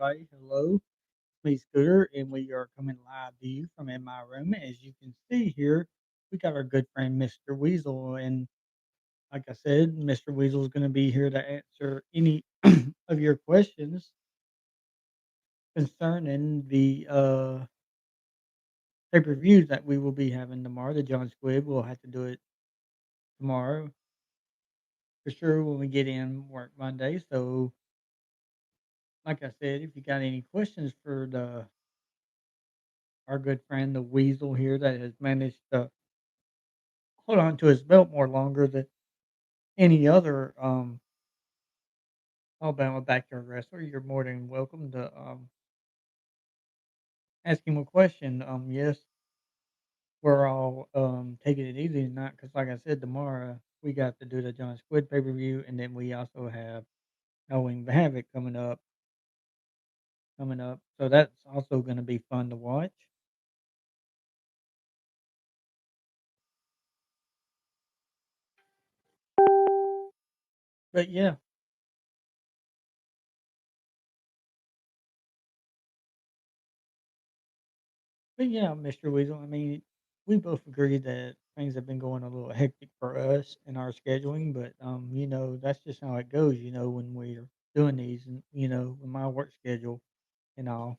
everybody. Hello, me Scooter, and we are coming live to you from in my room. As you can see here, we got our good friend Mr. Weasel, and like I said, Mr. Weasel is going to be here to answer any of your questions concerning the pay per views that we will be having tomorrow. The John Squid, we'll have to do it tomorrow for sure when we get in work Monday. So, like I said, if you got any questions for the our good friend the Weasel here that has managed to hold on to his belt more longer than any other Alabama backyard wrestler, you're more than welcome to ask him a question. Yes, we're all taking it easy tonight because, like I said, tomorrow we got to do the John Squid pay per view, and then we also have Knowing the Havoc coming up. So that's also going to be fun to watch. But yeah, Mr. Weasel. I mean, we both agree that things have been going a little hectic for us in our scheduling, but that's just how it goes. When we're doing these, and with my work schedule and all.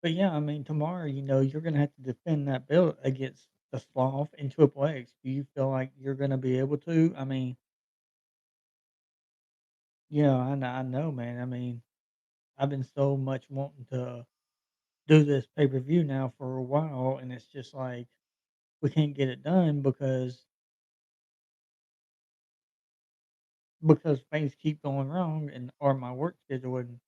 But yeah, I mean, tomorrow, you're gonna have to defend that belt against the Sloth and Triple X. Do you feel like you're gonna be able to? I mean, yeah, I know, man. I mean, I've been so much wanting to do this pay per view now for a while, and it's just like we can't get it done because things keep going wrong and or my work schedule and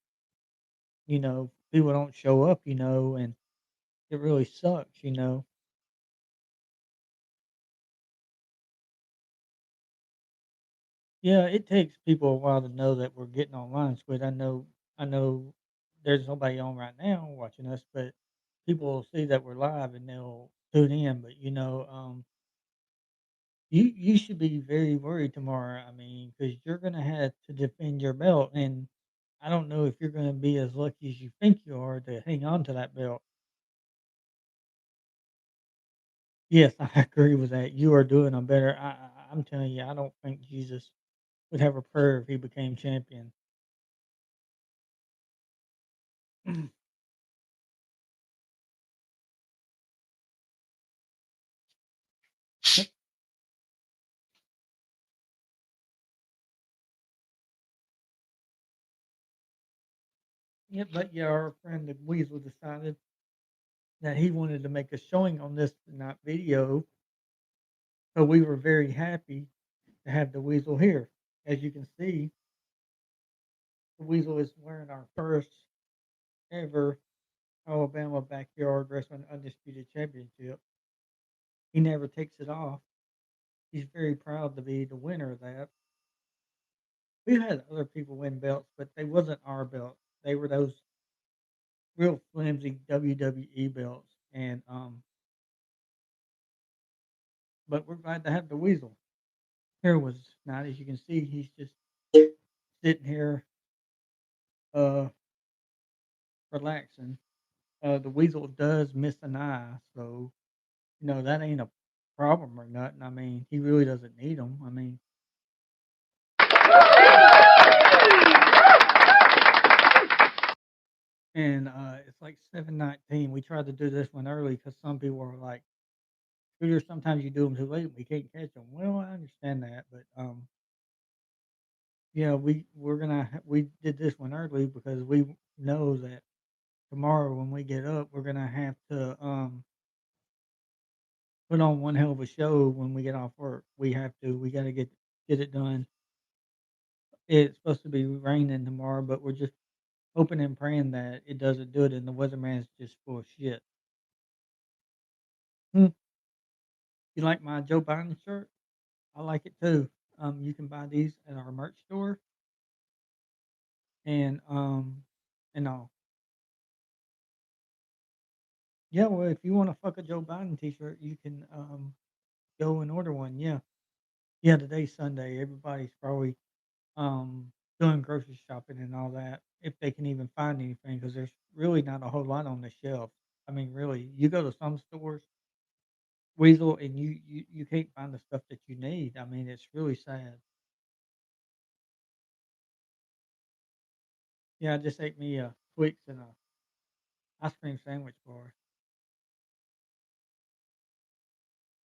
people don't show up, and it really sucks. Yeah, it takes people a while to know that we're getting online, Squid. I know there's nobody on right now watching us, but people will see that we're live and they'll tune in. But you should be very worried tomorrow. I mean, because you're gonna have to defend your belt, and I don't know if you're gonna be as lucky as you think you are to hang on to that belt. Yes, I agree with that. You are doing a better. I'm telling you, I don't think Jesus would have a prayer if he became champion. Yep, yep. But yeah, our friend the Weasel decided that he wanted to make a showing on this not video, so we were very happy to have the Weasel here. As you can see, the Weasel is wearing our first ever Alabama Backyard Wrestling Undisputed Championship. He never takes it off. He's very proud to be the winner of that. We've had other people win belts, but they wasn't our belts. They were those real flimsy WWE belts. And but we're glad to have the Weasel. Here was not as you can see, he's just sitting here uh relaxing. The Weasel does miss an eye, so that ain't a problem or nothing. I mean, he really doesn't need them. I mean, and it's like 7:19. We tried to do this one early because some people were like, "Scooter, sometimes you do them too late. We can't catch them." Well, I understand that, but yeah, we did this one early because we know that tomorrow when we get up, we're gonna have to put on one hell of a show when we get off work. We have to. We got to get it done. It's supposed to be raining tomorrow, but we're just hoping and praying that it doesn't do it, and the weatherman's just full of shit. Hmm. You like my Joe Biden shirt? I like it too. You can buy these at our merch store, and all. Yeah, well, if you want to fuck a Joe Biden T-shirt, you can go and order one. Yeah, yeah. Today's Sunday. Everybody's probably um doing grocery shopping and all that, if they can even find anything, because there's really not a whole lot on the shelf. I mean, really, you go to some stores, Weasel, and you can't find the stuff that you need. I mean, it's really sad. Yeah, I just ate me a Twix and a ice cream sandwich bar.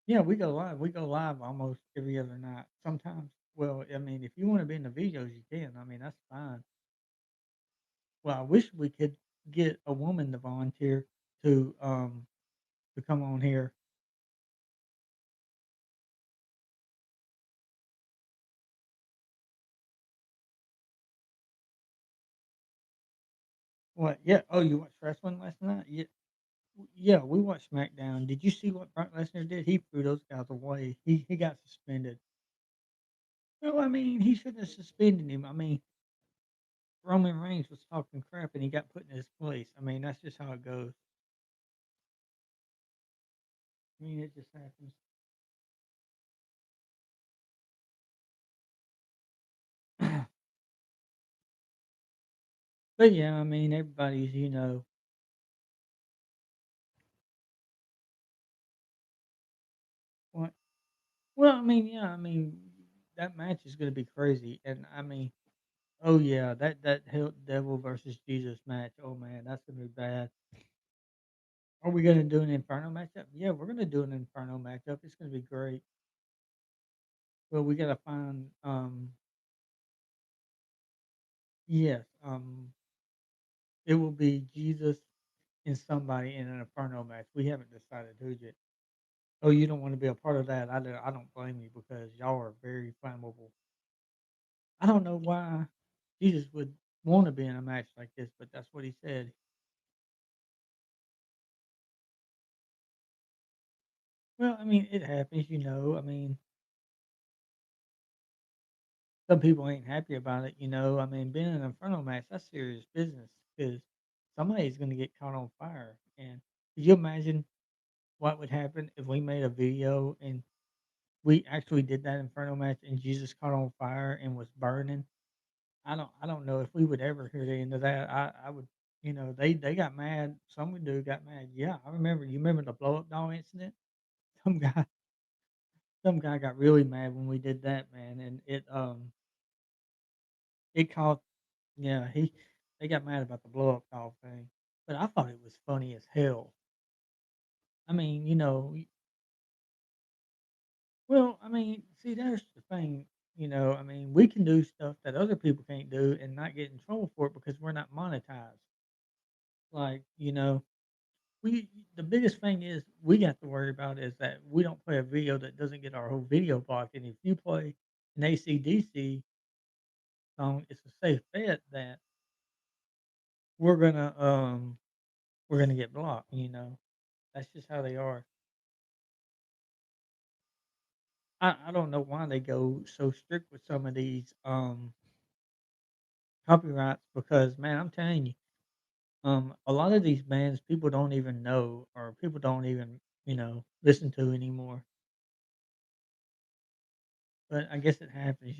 Yeah, we go live. We go live almost every other night. Sometimes, well, I mean, if you want to be in the videos, you can. I mean, that's fine. Well, I wish we could get a woman to volunteer to um to come on here. What? Yeah. Oh, you watched wrestling last night? Yeah. Yeah, we watched SmackDown. Did you see what Brock Lesnar did? He threw those guys away. He got suspended. No, I mean he shouldn't have suspended him. I mean Roman Reigns was talking crap and he got put in his place. I mean that's just how it goes. I mean it just happens. But yeah, I mean everybody's what? Well, I mean yeah, I mean that match is going to be crazy, and I mean oh yeah, that hell devil versus Jesus match. Oh man, that's gonna be bad. Are we gonna do an Inferno matchup? Yeah, we're gonna do an Inferno matchup. It's gonna be great. Well, we gotta find yes, it will be Jesus and somebody in an Inferno match. We haven't decided who yet. Oh, you don't want to be a part of that? I don't blame you because y'all are very flammable. I don't know why Jesus would want to be in a match like this, but that's what he said. Well, I mean, it happens. I mean, some people ain't happy about it. I mean, being in an Inferno match, that's serious business because somebody's going to get caught on fire. And could you imagine what would happen if we made a video and we actually did that Inferno match and Jesus caught on fire and was burning? I don't know if we would ever hear the end of that. I would, they got mad. Some dude got mad. Yeah, I remember. You remember the blow up doll incident? Some guy, some guy got really mad when we did that, man, and it caused. Yeah, they got mad about the blow up doll thing, but I thought it was funny as hell. I mean, well, I mean, see, there's the thing. I mean, we can do stuff that other people can't do and not get in trouble for it because we're not monetized. Like, we the biggest thing is we got to worry about is that we don't play a video that doesn't get our whole video blocked. And if you play an ACDC song, it's a safe bet that we're gonna um we're gonna get blocked. That's just how they are. I don't know why they go so strict with some of these copyrights because man, I'm telling you, a lot of these bands people don't even know or people don't even, listen to anymore. But I guess it happens.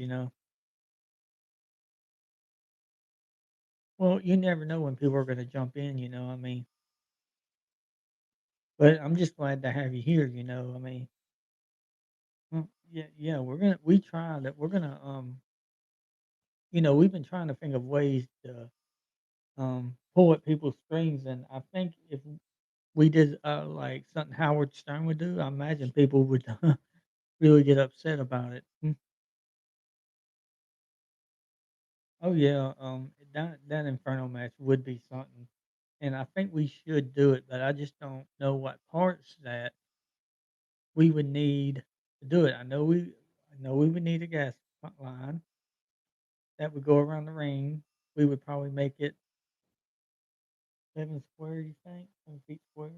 Well, you never know when people are gonna jump in, I mean, but I'm just glad to have you here, I mean, yeah, yeah, we try that we're gonna, we've been trying to think of ways to, pull at people's strings, and I think if we did, like something Howard Stern would do, I imagine people would really get upset about it. Oh yeah, that Inferno match would be something, and I think we should do it, but I just don't know what parts that we would need to do it. I know we would need a gas line that would go around the ring. We would probably make it 7 square, you think? 7 feet square,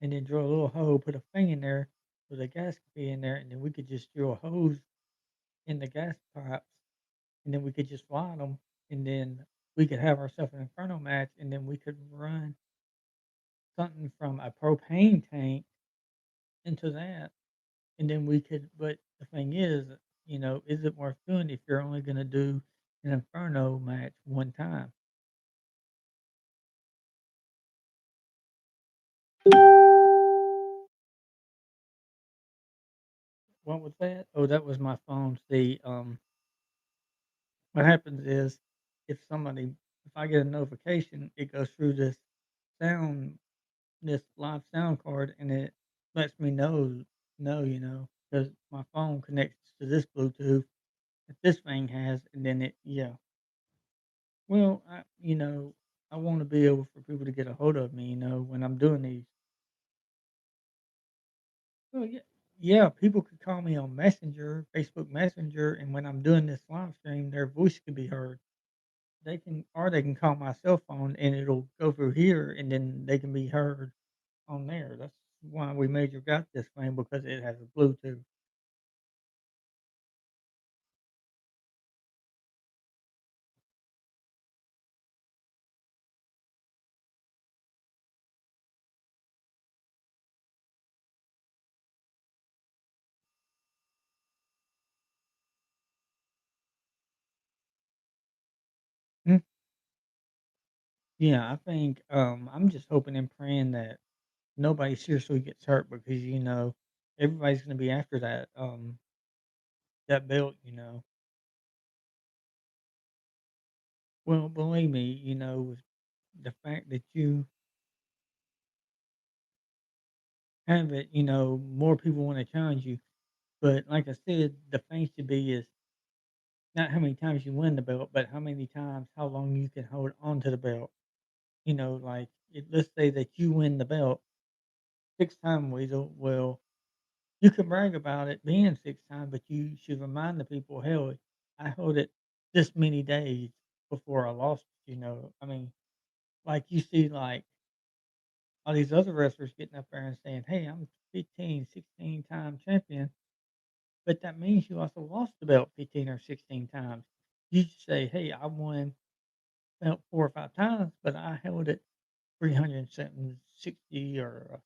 and then drill a little hole, put a thing in there so the gas could be in there, and then we could just drill a hose in the gas pipes, and then we could just line them, and then we could have ourselves an Inferno match, and then we could run something from a propane tank into that, and then we could. But the thing is, is it worth doing if you're only gonna do an Inferno match one time? What was that? Oh, that was my phone. See, what happens is if somebody if I get a notification, it goes through sound this live sound card and it lets me know, because my phone connects to this Bluetooth that this thing has, and then yeah. Well, I want to be able for people to get a hold of me, when I'm doing these. Well, yeah, yeah, people could call me on Messenger, Facebook Messenger, and when I'm doing this live stream, their voice can be heard. They can call my cell phone and it'll go through here, and then they can be heard on there. That's why we major got this thing because it has a Bluetooth. Mm, yeah, I think I'm just hoping and praying that nobody seriously gets hurt because everybody's going to be after that belt. Well, believe me, with the fact that you have it, more people want to challenge you. But like I said, the thing should be is not how many times you win the belt, but how long you can hold on to the belt. Like let's say that you win the belt 6 time Weasel. Well, you can brag about it being 6 time, but you should remind the people, hell, I held it this many days before I lost it. I mean, like you see, like all these other wrestlers getting up there and saying, "Hey, I'm 15, 16 time champion," but that means you also lost the belt 15 or 16 times. You should say, "Hey, I won belt 4 or 5 times, but I held it 360 or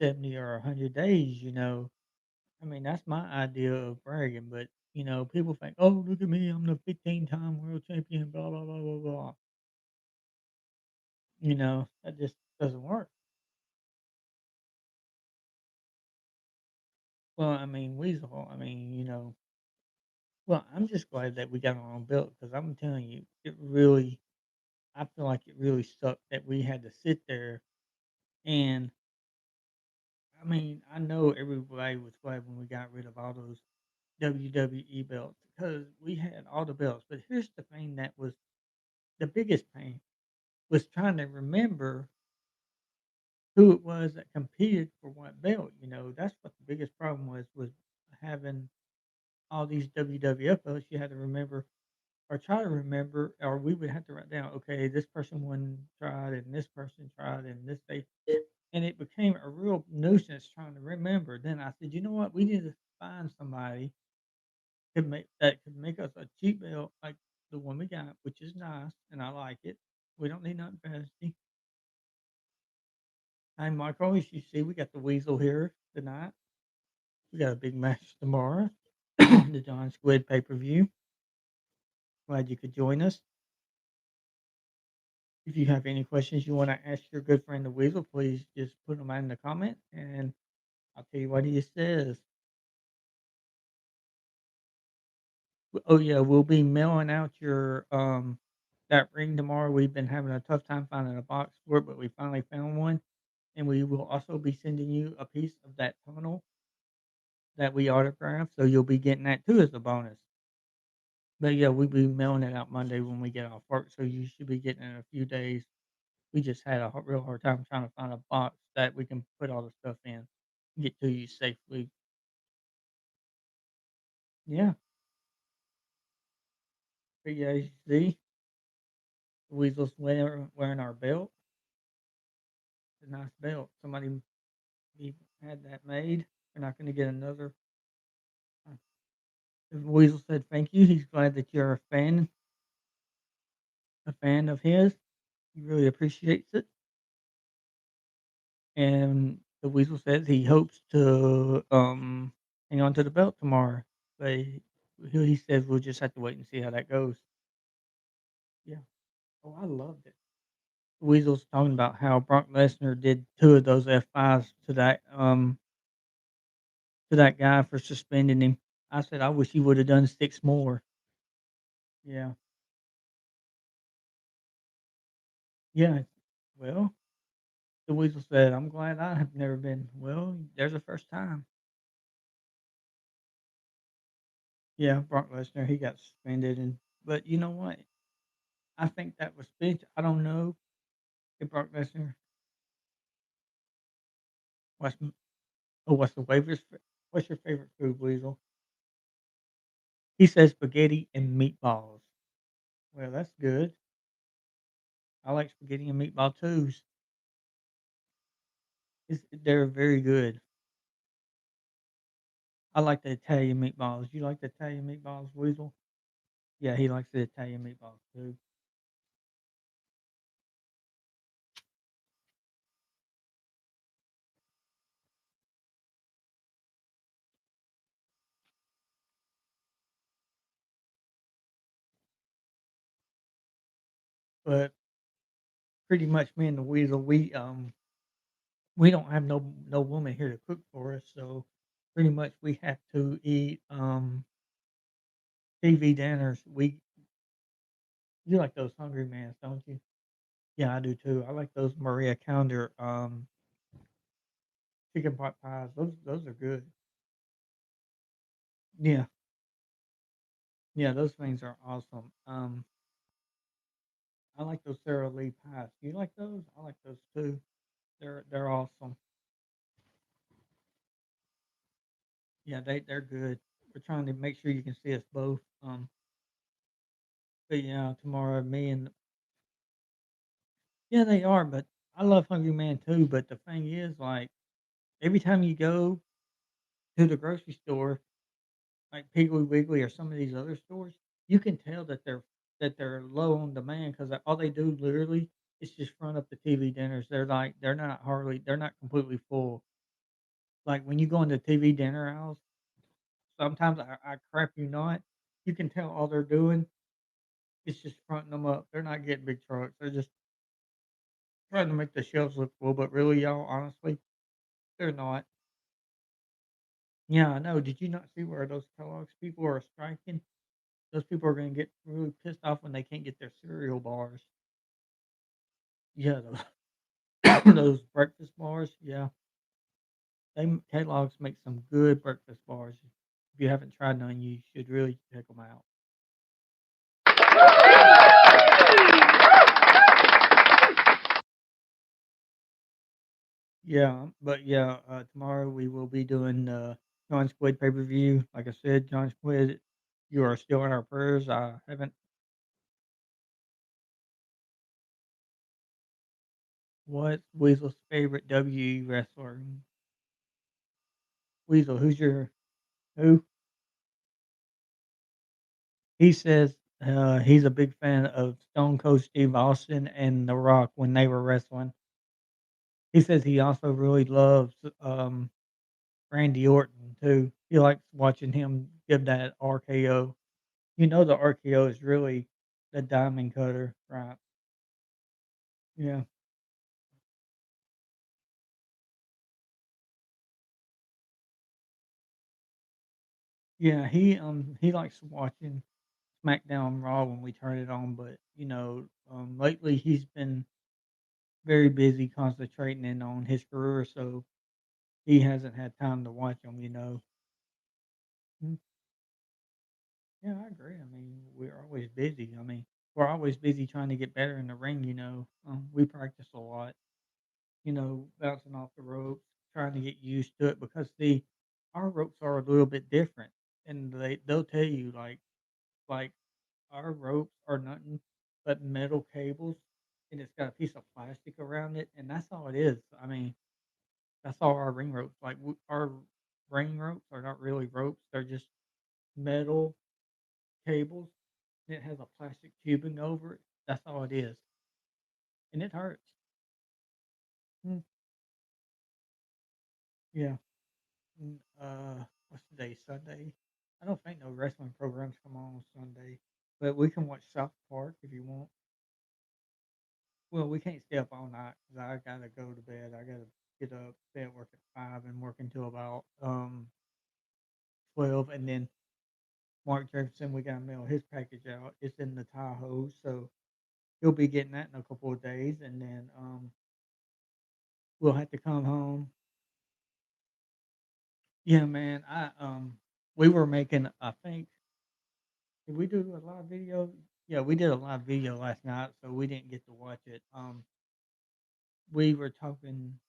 70 or 100 days." I mean, that's my idea of bragging. But people think, "Oh, look at me, I'm the 15 time world champion." Blah blah blah blah blah. That just doesn't work. Well, I mean, Weasel. I mean, well, I'm just glad that we got our own belt because I'm telling you, I feel like it really sucked that we had to sit there. And I mean, I know everybody was glad when we got rid of all those WWE belts because we had all the belts. But here's the thing that was the biggest pain was trying to remember who it was that competed for what belt. That's what the biggest problem was having all these WWF belts. You had to remember or try to remember, or we would have to write down, okay, this person one tried, and this person tried, and this they, and it became a real nuisance trying to remember. Then I said, you know what, we need to find somebody that could make us a cheap belt like the one we got, which is nice, and I like it. We don't need nothing fancy. Hey, Michael, as you see, we got the Weasel here tonight. We got a big match tomorrow, the John Squid pay per view. Glad you could join us. If you have any questions you want to ask your good friend the Weasel, please just put them in the comment and I'll tell you what he says. Oh yeah, we'll be mailing out your that ring tomorrow. We've been having a tough time finding a box for it, but we finally found one. And we will also be sending you a piece of that tunnel that we autographed, so you'll be getting that too as a bonus. But yeah, we'll be mailing it out Monday when we get off work, so you should be getting it in a few days. We just had a real hard time trying to find a box that we can put all the stuff in, get to you safely. Yeah, but yeah, you see, Weasel's wearing our belt. It's a nice belt. Somebody he had that made. We're not going to get another. uh, Weasel said thank you. He's glad that you're a fan of his. He really appreciates it. And the Weasel says he hopes to hang on to the belt tomorrow. But he says we'll just have to wait and see how that goes. Yeah. Oh, I loved it. Weasel's talking about how Brock Lesnar did 2 of those F5s to that guy for suspending him. I said, "I wish he would have done 6 more." Yeah. Yeah. Well, the Weasel said, "I'm glad I have never been." Well, there's a first time. Yeah, Brock Lesnar, he got suspended, but you know what? I think that was big. I don't know if Brock Lesnar what's what's the what's your favorite food, Weasel? He says spaghetti and meatballs. Well, that's good. I like spaghetti and meatball too. They're very good. I like the Italian meatballs. You like the Italian meatballs, Weasel? Yeah, he likes the Italian meatballs too. But pretty much me and the Weasel, we don't have no woman here to cook for us, so pretty much we have to eat TV dinners. We You like those Hungry Mans, don't you? Yeah, I do too. I like those Maria Calendar chicken pot pies. Those are good. Yeah, yeah, those things are awesome. I like those Sara Lee pies. Do you like those? I like those too. They're awesome. Yeah, they're good. We're trying to make sure you can see us both. But yeah, tomorrow me and yeah, they are. But I love Hungry Man too. But the thing is, like every time you go to the grocery store, like Piggly Wiggly or some of these other stores, you can tell that they're low on demand because all they do literally is just front up the TV dinners. They're not completely full. Like when you go into TV dinner aisles, sometimes I crap you not, you can tell all they're doing is just fronting them up. They're not getting big trucks. They're just trying to make the shelves look full. But really, y'all, honestly, they're not. Yeah, I know. Did you not see where those Kellogg's people are striking? Those people are gonna get really pissed off when they can't get their cereal bars. Yeah, those those breakfast bars, yeah. Kellogg's makes some good breakfast bars. If you haven't tried none, you should really check them out. Yeah, but yeah, tomorrow we will be doing John Squid pay-per-view. Like I said, John Squid, you are still in our prayers. I haven't What's Weasel's favorite WE wrestler? Weasel, who? He says, he's a big fan of Stone Cold Steve Austin and The Rock when they were wrestling. He says he also really loves, Randy Orton too. He likes watching him give that RKO. You know the RKO is really the diamond cutter, right? Yeah. Yeah, he likes watching SmackDown Raw when we turn it on, but, lately he's been very busy concentrating in on his career, so he hasn't had time to watch them. Mm, yeah, I agree. I mean, we're always busy. I mean, we're always busy trying to get better in the ring. We practice a lot, bouncing off the ropes, trying to get used to it because our ropes are a little bit different, and they'll tell you like our ropes are nothing but metal cables, and it's got a piece of plastic around it, and that's all it is. I mean, that's all our ring ropes. Our ring ropes are not really ropes; they're just metal cables. And it has a plastic tubing over it. That's all it is, and it hurts. Mm, yeah. What's the day? Sunday. I don't think no wrestling programs come on Sunday, but we can watch South Park if you want. Well, we can't stay up all night because I gotta go to bed. I gotta get up, stay at work at 5 and work until about 12, and then Mark Jefferson, we gotta mail his package out. It's in the Tahoe, so he'll be getting that in a couple of days, and then we'll have to come home. Yeah, man. We were making. I think did we do a live video? Yeah, we did a live video last night, so we didn't get to watch it. We were talking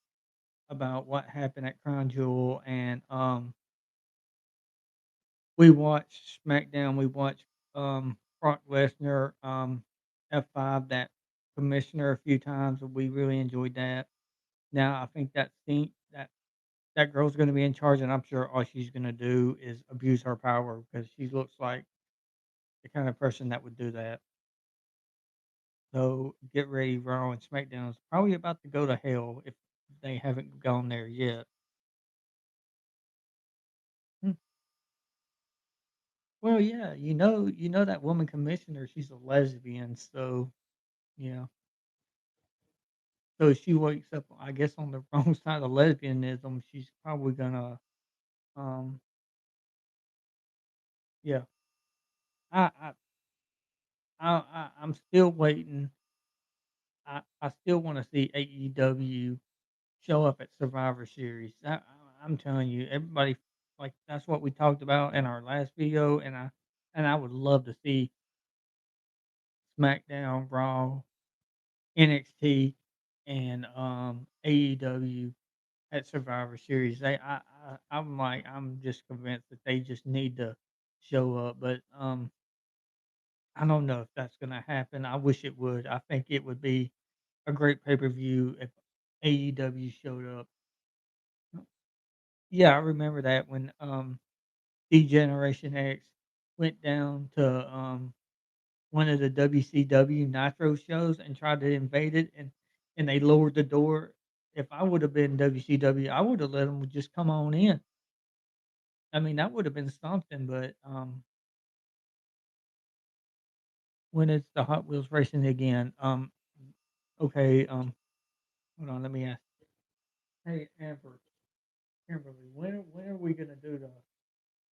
about what happened at Crown Jewel, and we watched SmackDown. We watched Brock Lesnar F5 that commissioner a few times, and we really enjoyed that. Now I think that girl's going to be in charge, and I'm sure all she's going to do is abuse her power because she looks like the kind of person that would do that. So get ready, Raw and SmackDown is probably about to go to hell if they haven't gone there yet. Hmm. Well, yeah, you know that woman commissioner, she's a lesbian, so yeah. So if she wakes up, I guess, on the wrong side of lesbianism, she's probably gonna, um, yeah. I, I, I'm still waiting. I still want to see AEW show up at Survivor Series. I'm telling you, everybody, like that's what we talked about in our last video, and I would love to see SmackDown, Raw, NXT, and AEW at Survivor Series. I'm just convinced that they just need to show up, but I don't know if that's gonna happen. I wish it would. I think it would be a great pay per view if AEW showed up. Yeah, I remember that when D Generation X went down to one of the WCW Nitro shows and tried to invade it, and they lowered the door. If I would have been WCW, I would have let them just come on in. I mean, that would have been something, but, when it's the Hot Wheels racing again, okay, hold on, let me ask. Hey, Amber, Kimberly, when are we gonna do the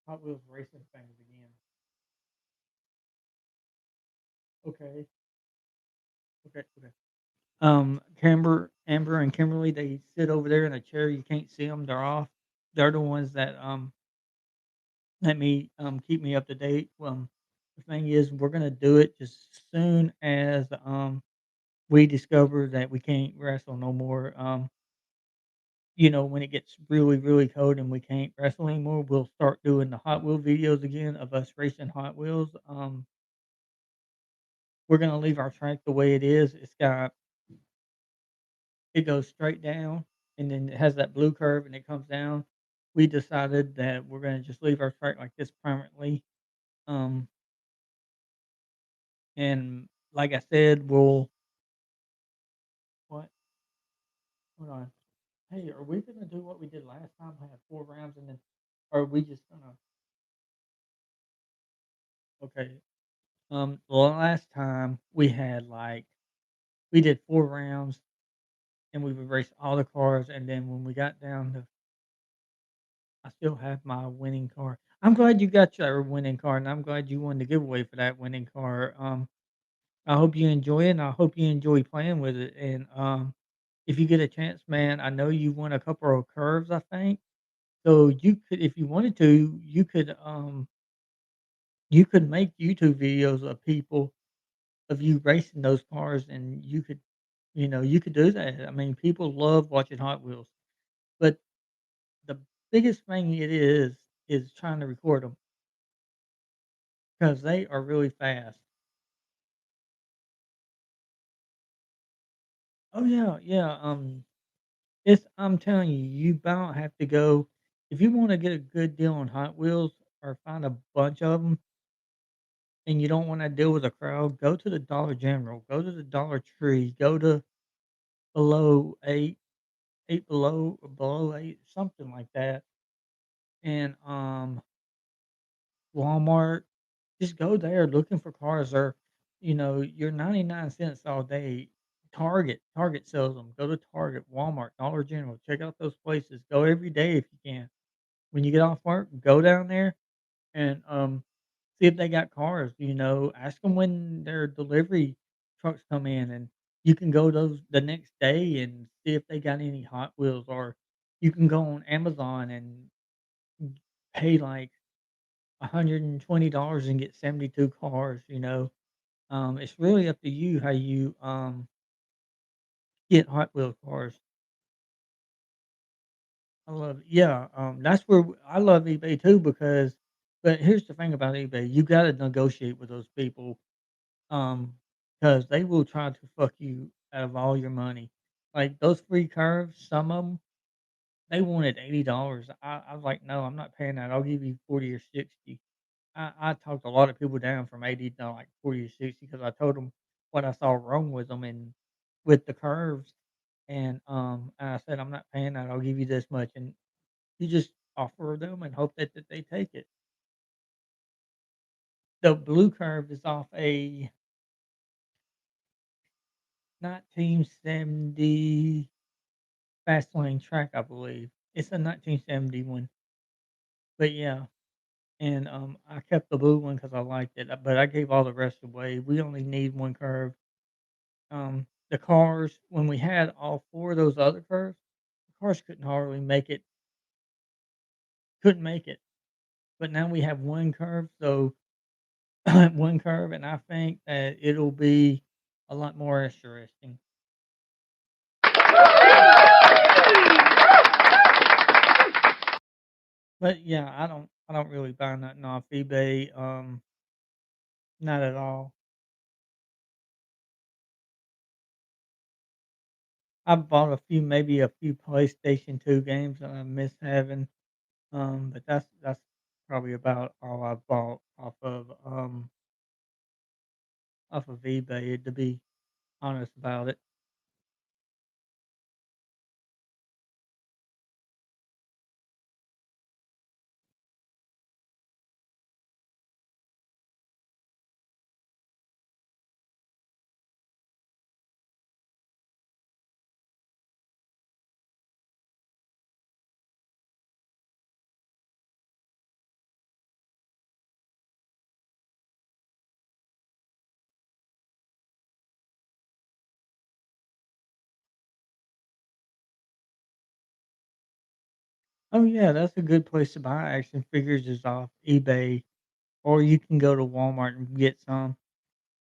Hot Wheels racing things again? Okay, okay. Amber and Kimberly, they sit over there in a chair, you can't see them. 'Em, they're off. They're the ones that, let me, keep me up to date. The thing is, we're gonna do it just soon as, we discover that we can't wrestle no more. When it gets really, really cold and we can't wrestle anymore, we'll start doing the Hot Wheel videos again of us racing Hot Wheels. We're gonna leave our track the way it is. It goes straight down, and then it has that blue curve, and it comes down. We decided that we're gonna just leave our track like this permanently. Um, and like I said, we'll what? Hold on. Hey, are we gonna do what we did last time? Have 4 rounds, and then, or are we just gonna? Okay. Well, last time we did 4 rounds, and we would race all the cars, and then when we got down to, I still have my winning car. I'm glad you got your winning car, and I'm glad you won the giveaway for that winning car. I hope you enjoy it, and I hope you enjoy playing with it. And if you get a chance, man, I know you won a couple of curves, I think. So you could, if you wanted to, you could make YouTube videos of people of you racing those cars, and you could do that. I mean, people love watching Hot Wheels, but the biggest thing it is trying to record them because they are really fast. Oh yeah, yeah. I'm telling you, you about have to go if you want to get a good deal on Hot Wheels or find a bunch of them, and you don't want to deal with a crowd. Go to the Dollar General, go to the Dollar Tree, go to below eight, eight below eight, something like that, and Walmart, just go there looking for cars or, you're 99 cents all day. Target sells them. Go to Target, Walmart, Dollar General, check out those places. Go every day if you can. When you get off work, go down there and, see if they got cars, ask them when their delivery trucks come in, and you can go those the next day and see if they got any Hot Wheels, or you can go on Amazon and pay, like, $120 and get 72 cars, it's really up to you how you, get Hot Wheel cars. I love yeah, that's where I love eBay too but here's the thing about eBay, you gotta negotiate with those people. Because they will try to fuck you out of all your money. Like, those free curves, some of them they wanted $80. I was like, "No, I'm not paying that. I'll give you 40 or 60." I talked a lot of people down from 80 to, like, 40 or 60 because I told them what I saw wrong with them and with the curves, and I said, "I'm not paying that. I'll give you this much," and you just offer them and hope that they take it. The blue curve is off a 1970 Fast Lane track, I believe. It's a 1970 one, but yeah, and, I kept the blue one because I liked it, but I gave all the rest away. We only need 1 curve. The cars when we had all 4 of those other curves, the cars couldn't hardly make it couldn't make it, but now we have 1 curve, so 1 curve, and I think that it'll be a lot more interesting. But yeah, I don't really buy nothing off eBay, not at all. I bought maybe a few PlayStation 2 games that I miss having, but that's probably about all I've bought off of eBay, to be honest about it. Oh, yeah, that's a good place to buy action figures is off eBay, or you can go to Walmart and get some,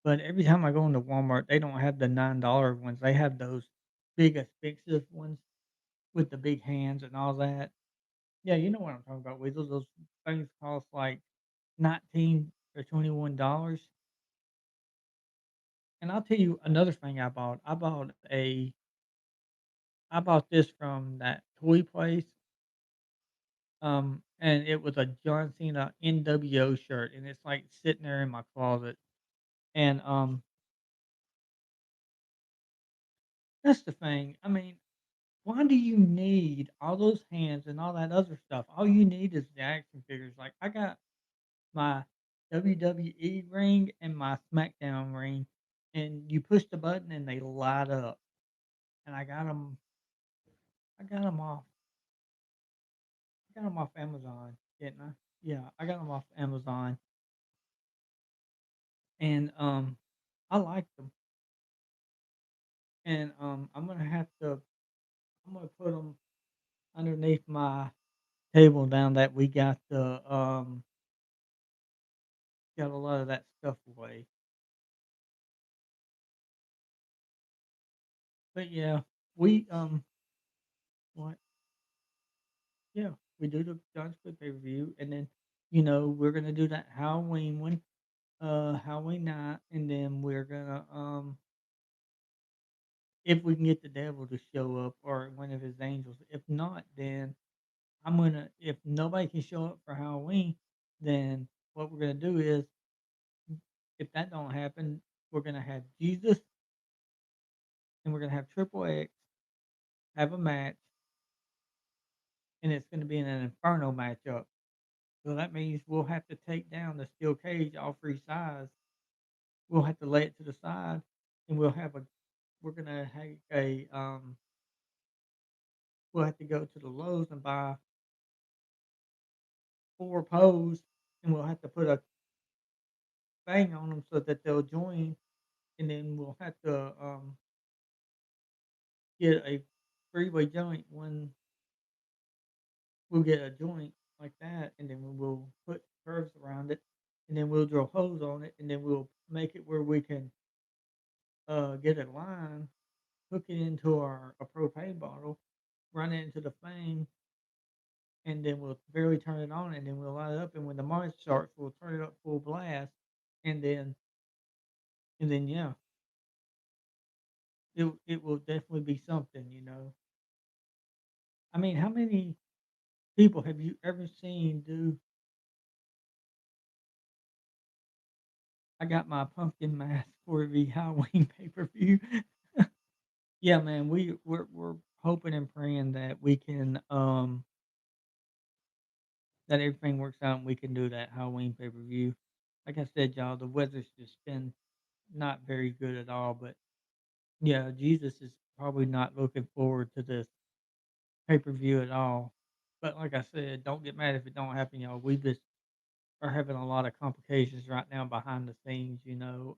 but every time I go into Walmart, they don't have the $9 ones, they have those big expensive ones with the big hands and all that. Yeah, you know what I'm talking about, Weasel, those things cost, like, 19 or $21. And I'll tell you another thing I bought. I bought this from that toy place, and it was a John Cena NWO shirt, and it's, like, sitting there in my closet. And, that's the thing. I mean, why do you need all those hands and all that other stuff? All you need is the action figures. Like, I got my WWE ring and my SmackDown ring, and you push the button and they light up. And I got them off I got them off Amazon, didn't I? Yeah, I got them off Amazon, and, I like them, and, I'm gonna put them underneath my table now that we got a lot of that stuff away. But yeah, we, what? Yeah, we do the John Squid pay-per-view, and then, we're gonna do that Halloween one, Halloween night, and then we're gonna, if we can get the devil to show up or one of his angels. If not, then if nobody can show up for Halloween, then what we're gonna do is, if that don't happen, we're gonna have Jesus and we're gonna have Triple X have a match, and it's gonna be in an Inferno matchup. So that means we'll have to take down the steel cage all 3 sides. We'll have to lay it to the side, and we're gonna have we'll have to go to the Lowe's and buy 4 posts, and we'll have to put a thing on them so that they'll join, and then we'll have to, get a three-way joint. We'll get a joint like that, and then we'll put curves around it, and then we'll drill holes on it, and then we'll make it where we can, get a line, hook it into a propane bottle, run it into the thing, and then we'll barely turn it on, and then we'll light it up, and when the march starts, we'll turn it up full blast, and then yeah, it will definitely be something, you know. I mean, how many people have you ever seen do? I got my pumpkin mask for the Halloween pay per view. Yeah, man, we're hoping and praying that we can that everything works out and we can do that Halloween pay per view. Like I said, y'all, the weather's just been not very good at all, but yeah, Jesus is probably not looking forward to this pay per view at all. But like I said, don't get mad if it don't happen, y'all. We just are having a lot of complications right now behind the scenes, you know.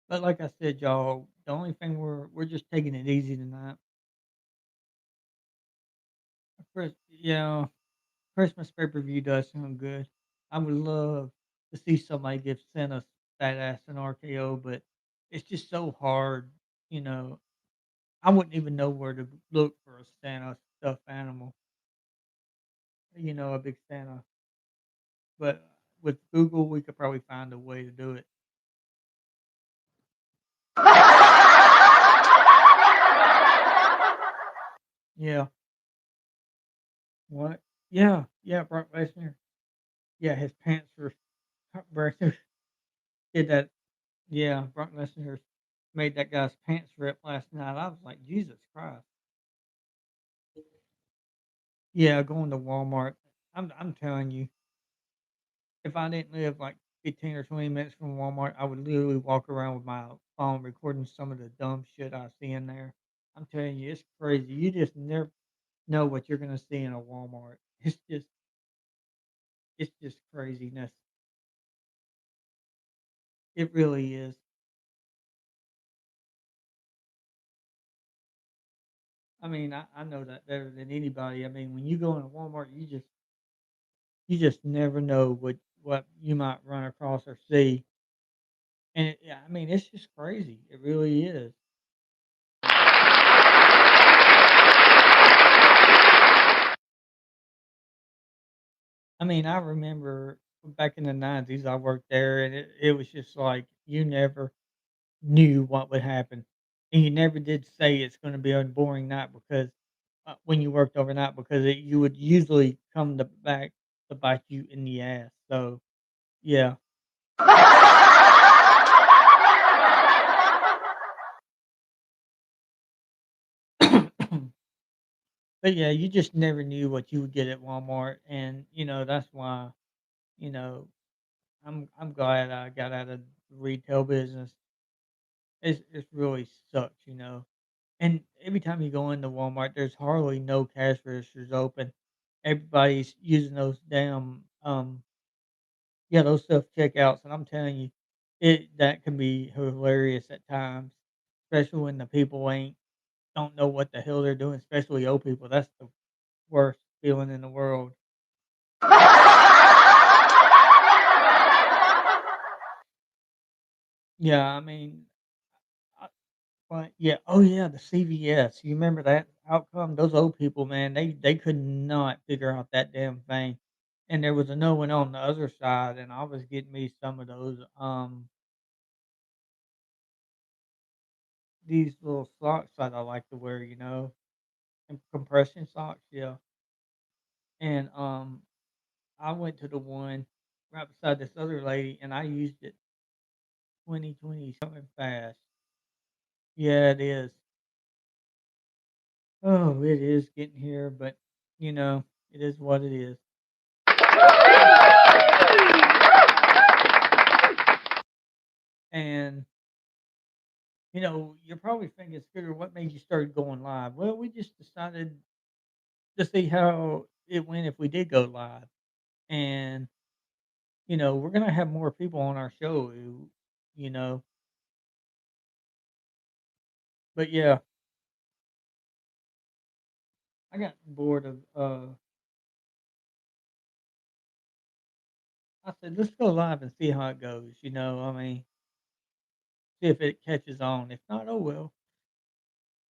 But like I said, y'all, the only thing we're just taking it easy tonight. Yeah, Christmas pay per view does sound good. I would love to see somebody give Santa that ass an RKO, but it's just so hard, you know. I wouldn't even know where to look for a Santa stuffed animal, you know, a big Santa. But with Google, we could probably find a way to do it. Yeah. What? Yeah. Yeah. Brock Lesnar. Yeah, his pants were. Brock Lesnar did that. Yeah, Brock Lesnar made that guy's pants rip last night. I was like, Jesus Christ. Yeah, going to Walmart. I'm telling you, if I didn't live like 15 or 20 minutes from Walmart, I would literally walk around with my phone recording some of the dumb shit I see in there. I'm telling you, it's crazy. You just never know what you're gonna see in a Walmart. It's just craziness. It really is. I mean, I know that better than anybody. I mean, when you go in a Walmart, you just never know what you might run across or see. And yeah, I mean, it's just crazy. It really is. I mean, I remember back in the 90s, I worked there, and it was just like you never knew what would happen. And you never did say it's going to be a boring night because when you worked overnight, because you would usually come to back to bite you in the ass. So, yeah. But yeah, you just never knew what you would get at Walmart. And, that's why, you know, I'm glad I got out of the retail business. It's really sucks. And every time you go into Walmart, there's hardly no cash registers open. Everybody's using those damn yeah, those self checkouts, and I'm telling you, that can be hilarious at times, especially when the people ain't don't know what the hell they're doing, especially old people. That's the worst feeling in the world. Yeah, I mean, but yeah, oh yeah, the CVS. You remember that outcome? Those old people, man, they could not figure out that damn thing. And there was another one on the other side, and I was getting me some of those these little socks that I like to wear, and compression socks, yeah. And I went to the one right beside this other lady, and I used it 2020 something fast. Yeah, it is. Oh, it is getting here, but, you know, it is what it is. And, you're probably thinking, "Scooter, what made you start going live?" Well, we just decided to see how it went if we did go live. And, we're gonna have more people on our show you know, but yeah, I got bored of, I said, "Let's go live and see how it goes," I mean, see if it catches on. If not, oh well.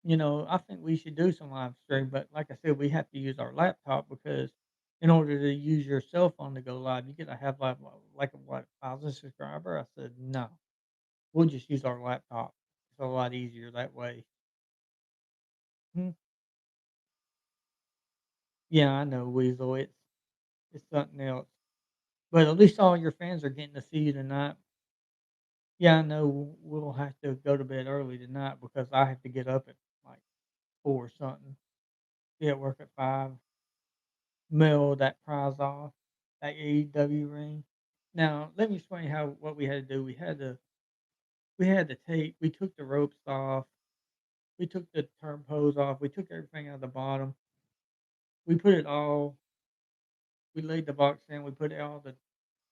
I think we should do some live stream, but like I said, we have to use our laptop because in order to use your cell phone to go live, you gotta have like a what 1,000 subscriber. I said no, we'll just use our laptop. It's a lot easier that way. Hmm. Yeah, I know, Weasel. It's something else, but at least all your fans are getting to see you tonight. Yeah, I know we'll have to go to bed early tonight because I have to get up at like 4 or something. Be at work at 5. Mail that prize off, that AEW ring. Now, let me explain how what we had to do. We had to take we took the ropes off, we took the turbos off, we took everything out of the bottom. We put it all we laid the box in, we put all the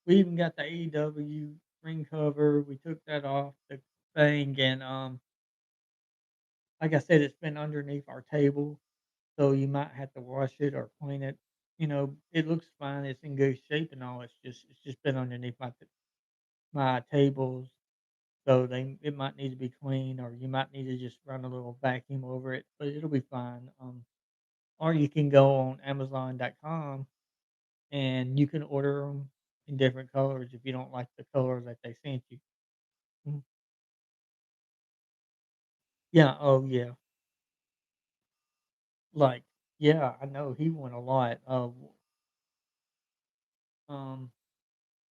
we even got the AEW ring cover, we took that off the thing and like I said, it's been underneath our table, so you might have to wash it or clean it. It looks fine, it's in good shape and all. It's just been underneath my tables, so it might need to be cleaned, or you might need to just run a little vacuum over it, but it'll be fine. Or you can go on Amazon.com and you can order them in different colors if you don't like the color that they sent you. Mhm. Yeah. Oh yeah. Like yeah, I know he won a lot. Um,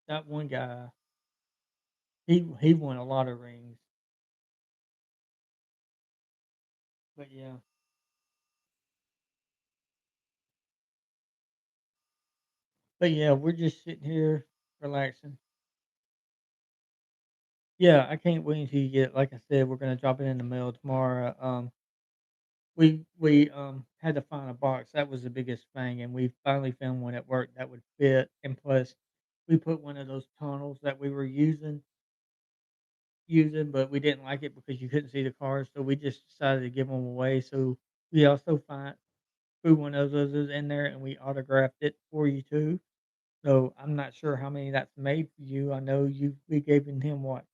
that one guy, he won a lot of rings. But yeah, we're just sitting here relaxing. Yeah, I can't wait until you get like I said, we're gonna drop it in the mail tomorrow. We had to find a box. That was the biggest thing, and we finally found one at work that would fit. And plus, we put one of those tunnels that we were using, but we didn't like it because you couldn't see the cars, so we just decided to give them away. So we also find threw one of those in there, and we autographed it for you too. So I'm not sure how many that's made for you. I know we gave him what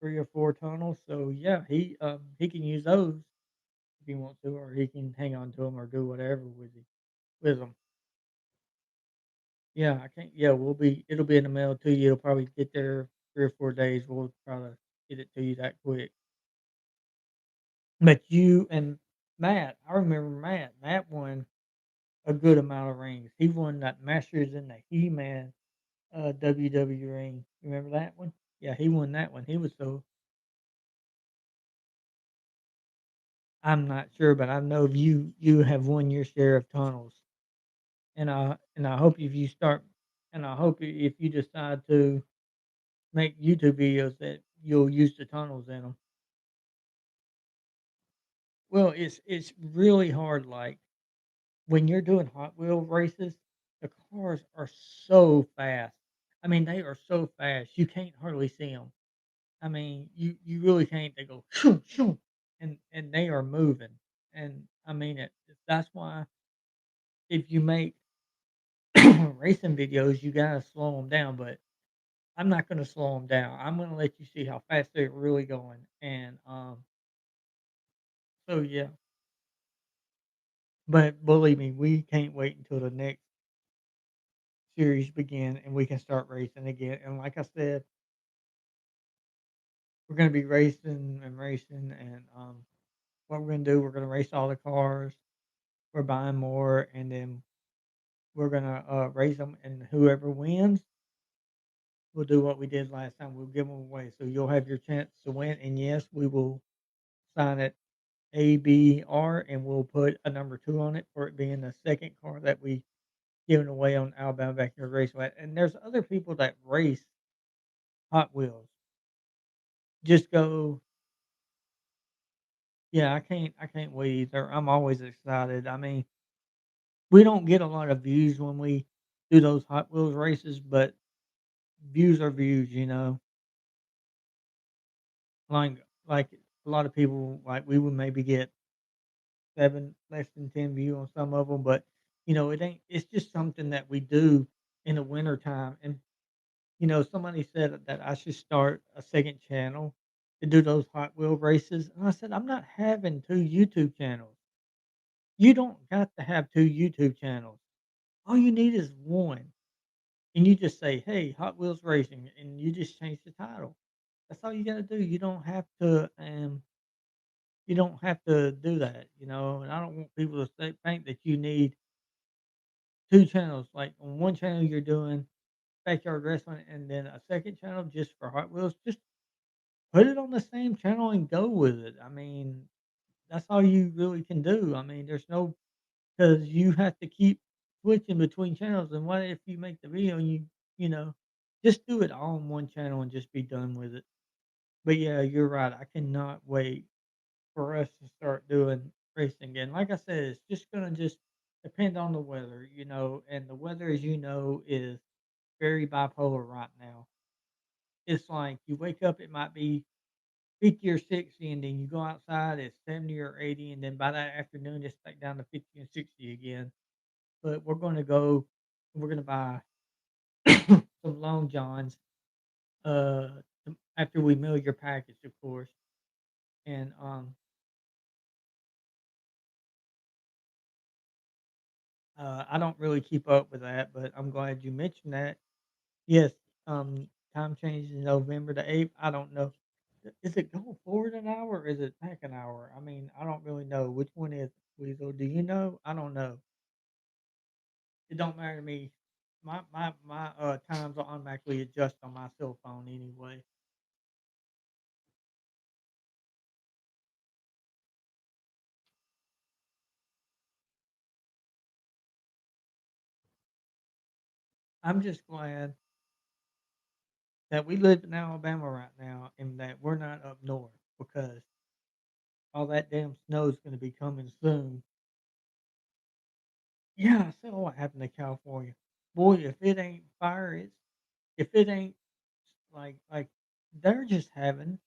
3 or 4 tunnels. So yeah, he can use those if he wants to, or he can hang on to them or do whatever with them. Yeah, I can't. Yeah, it'll be in the mail to you. It'll probably get there 3 or 4 days. We'll try to get it to you that quick. But you and Matt, I remember Matt. Matt won a good amount of rings. He won that Masters in the He-Man WW ring. Remember that one? Yeah, he won that one. He was so I'm not sure, but I know you have won your share of tunnels. And I hope if you start and I hope if you decide to make YouTube videos that you'll use the tunnels in them. Well, it's really hard, like, when you're doing Hot Wheel races, the cars are so fast. I mean, they are so fast, you can't hardly see them. I mean, you really can't. They go shoo, shoo, and they are moving, and I mean it. That's why if you make racing videos, you gotta slow them down, but I'm not gonna slow them down. I'm gonna let you see how fast they're really going, and, so yeah. But believe me, we can't wait until the next series begin and we can start racing again, and like I said, we're gonna be racing and racing, and, what we're gonna do, we're gonna race all the cars, we're buying more, and then we're gonna, race them, and whoever wins, we'll do what we did last time, we'll give them away, so you'll have your chance to win, and yes, we will sign it ABR, and we'll put a number 2 on it for it being the 2nd car that we given away on Alabama Backyard Raceway, and there's other people that race Hot Wheels. Just go yeah, I can't wait either. I'm always excited. I mean, we don't get a lot of views when we do those Hot Wheels races, but views are views, you know? Like a lot of people, like, we would maybe get 7, less than 10 view on some of them, but, it ain't it's just something that we do in the wintertime, and, somebody said that I should start a 2nd channel to do those Hot Wheel races, and I said, "I'm not having 2 YouTube channels. You don't got to have 2 YouTube channels. All you need is 1." And you just say, "Hey, Hot Wheels Racing," and you just change the title. That's all you gotta do. You don't have to do that, and I don't want people to think that you need 2 channels. Like, on 1 channel, you're doing backyard wrestling, and then a 2nd channel just for Hot Wheels. Just put it on the same channel and go with it. I mean, that's all you really can do. I mean, there's no because you have to keep switching between channels, and what if you make the video and you know, just do it all on 1 channel and just be done with it. But yeah, you're right, I cannot wait for us to start doing racing again. Like I said, it's just depend on the weather, and the weather, as you know, is very bipolar right now. It's like you wake up, it might be 50 or 60, and then you go outside, it's 70 or 80, and then by that afternoon, it's back down to 50 and 60 again. But we're gonna buy some Long Johns, uh, after we mail your package, of course. And, I don't really keep up with that, but I'm glad you mentioned that. Yes, time change in November the 8th. I don't know. Is it going forward an hour or is it back an hour? I mean, I don't really know. Which one is it, Weasel? Do you know? I don't know. It don't matter to me. My times will automatically adjust on my cell phone anyway. I'm just glad that we live in Alabama right now and that we're not up north because all that damn snow is gonna be coming soon. Yeah, I saw what happened to California. Boy, if it ain't fire, if it ain't like they're just having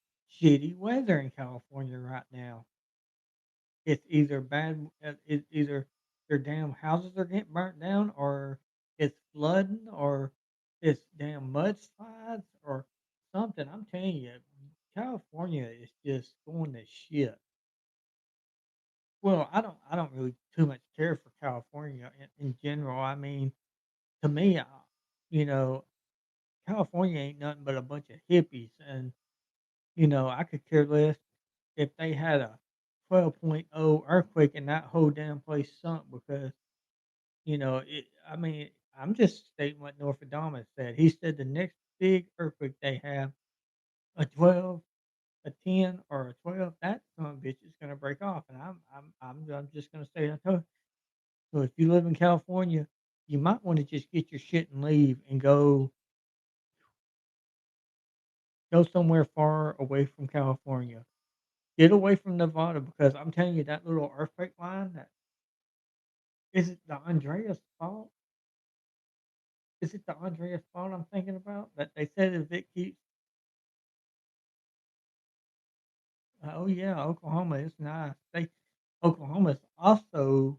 shitty weather in California right now. It's either bad, it's either their damn houses are getting burnt down, or it's flooding, or it's damn mudslides, or something. I'm telling you, California is just going to shit. Well, I don't really too much care for California in general. I mean, to me, you know, California ain't nothing but a bunch of hippies, and I could care less if they had a 12.0 earthquake and that whole damn place sunk because I mean, I'm just stating what Northadamus said. He said the next big earthquake they have, a 12, a 10, or a 12, that son of a bitch is gonna break off. And I'm just gonna say I told so if you live in California, you might want to just get your shit and leave and go somewhere far away from California. Get away from Nevada because I'm telling you that little earthquake line that is it the Andreas fault? Is it the Andreas fault I'm thinking about? That they said if it keeps oh yeah, Oklahoma is nice. Oklahoma is also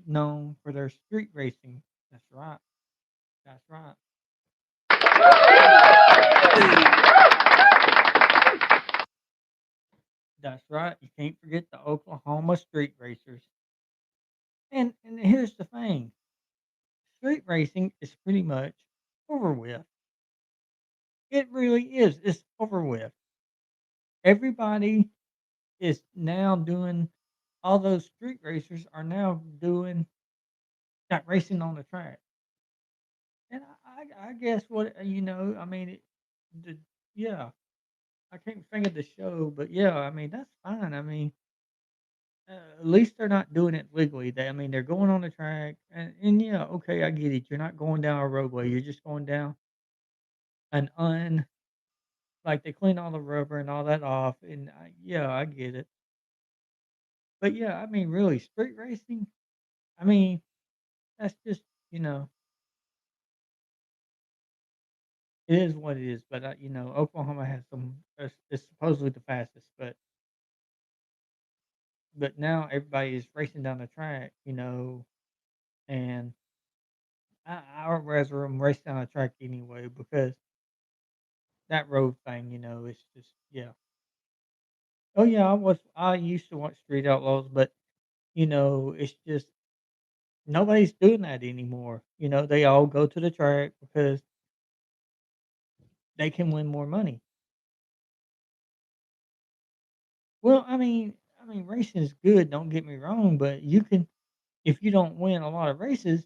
known for their street racing. That's right. That's right. That's right. You can't forget the Oklahoma street racers. And here's the thing. Street racing is pretty much over with. It really is. It's over with. Everybody is now doing all those street racers are now doing that racing on the track. And I guess what I mean, the yeah, I can't think of the show, but yeah, I mean that's fine. I mean, At least they're not doing it legally. I mean, they're going on the track, and yeah, okay, I get it. You're not going down a roadway. You're just going down an like they clean all the rubber and all that off, and yeah, I get it. But yeah, I mean, really, street racing. I mean, that's just you know, it is what it is. But Oklahoma has some. It's supposedly the fastest, but now everybody is racing down the track. And I would rather them race down the track anyway because that road thing, it's just yeah. Oh yeah, I used to watch Street Outlaws, but it's just nobody's doing that anymore. They all go to the track because they can win more money. Well, I mean, racing is good. Don't get me wrong, but if you don't win a lot of races,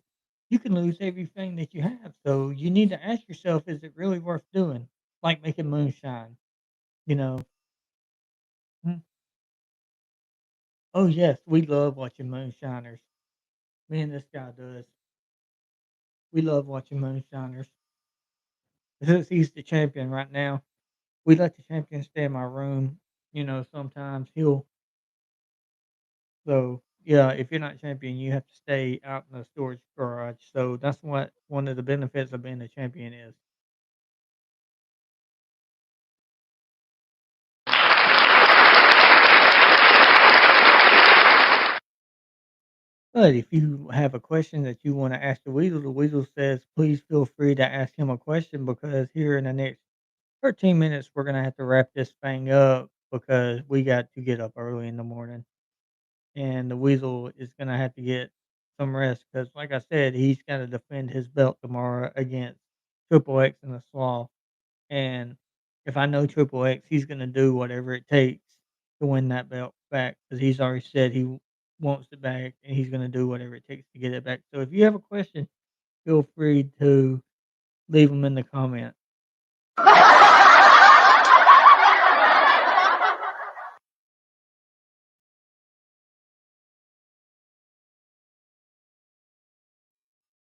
you can lose everything that you have. So you need to ask yourself, is it really worth doing? Like making moonshine, you know? Mm. Oh yes, we love watching moonshiners. Me and this guy does. We love watching moonshiners. Since he's the champion right now, we let the champion stay in my room. Sometimes he'll so yeah, if you're not champion, you have to stay out in the storage garage. So that's what one of the benefits of being a champion is. But if you have a question that you want to ask the Weasel says, please feel free to ask him a question because here in the next 13 minutes, we're going to have to wrap this thing up because we got to get up early in the morning. And the Weasel is going to have to get some rest because, like I said, he's got to defend his belt tomorrow against Triple X in the Slaw. And if I know Triple X, he's going to do whatever it takes to win that belt back because he's already said wants it back and he's going to do whatever it takes to get it back. So if you have a question, feel free to leave them in the comments.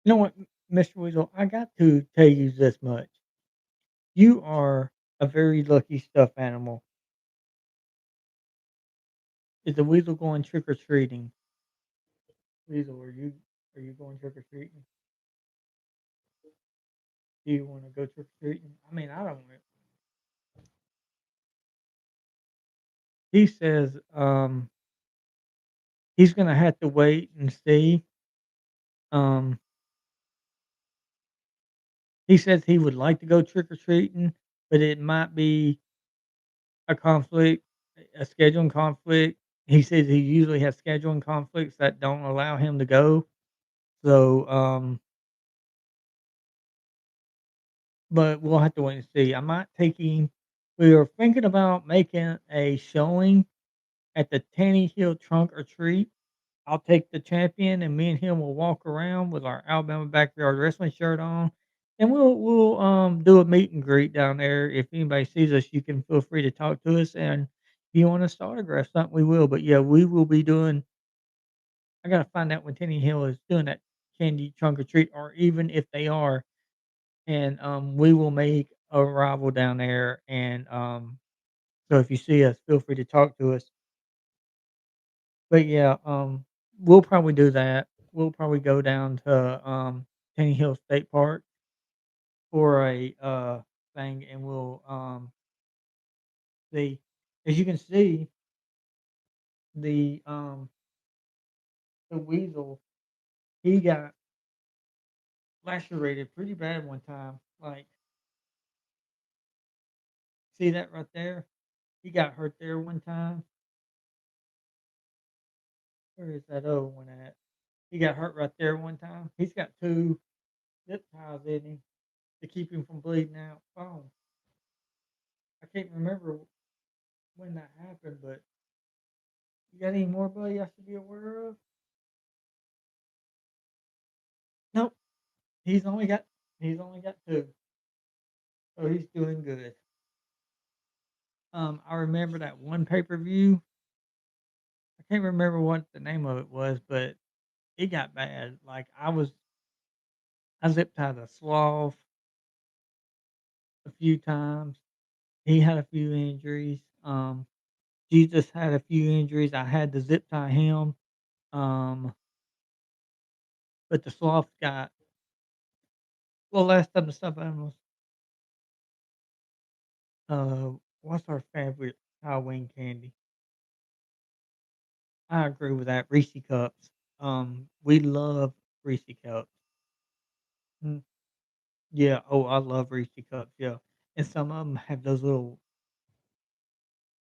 You know what, Mr. Weasel? I got to tell you this much. You are a very lucky stuffed animal. Is the Weasel going trick or treating? Weasel, are you going trick or treating? Do you want to go trick or treating? I mean, I don't. He says he's gonna have to wait and see. Um, he says he would like to go trick or treating, but it might be a conflict, a scheduling conflict. He says he usually has scheduling conflicts that don't allow him to go. So, but we'll have to wait and see. I might take him. We were thinking about making a showing at the Tanny Hill Trunk or Treat. I'll take the champion, and me and him will walk around with our Alabama Backyard Wrestling shirt on, and we'll do a meet and greet down there. If anybody sees us, you can feel free to talk to us, and if you want us to autograph something, we will. But yeah, we will be doing. I gotta find out when Tenny Hill is doing that candy trunk or treat, or even if they are, and we will make a arrival down there. And so if you see us, feel free to talk to us. But yeah, we'll probably do that. We'll probably go down to Tenny Hill State Park for a thing, and we'll see. As you can see, the um the weasel he got lacerated pretty bad one time. Like, see that right there? He got hurt there one time. Where is that other one at? He got hurt right there one time. He's got two zip ties in him to keep him from bleeding out. Oh, I can't remember when that happened, but you got any more, buddy, I should be aware of? Nope. He's only got he's only got two, so he's doing good. I remember that one pay per view. can't remember what the name of it was, but it got bad. Like, I zip tied a sloth a few times. He had a few injuries. Jesus had a few injuries. I had to zip tie him. Um, but the sloth got well, last time the stuffed animals, uh, what's our favorite Halloween candy? I agree with that, Reese Cups. We love Reese Cups. Mm, yeah, oh, I love Reese Cups, yeah. And some of them have those little,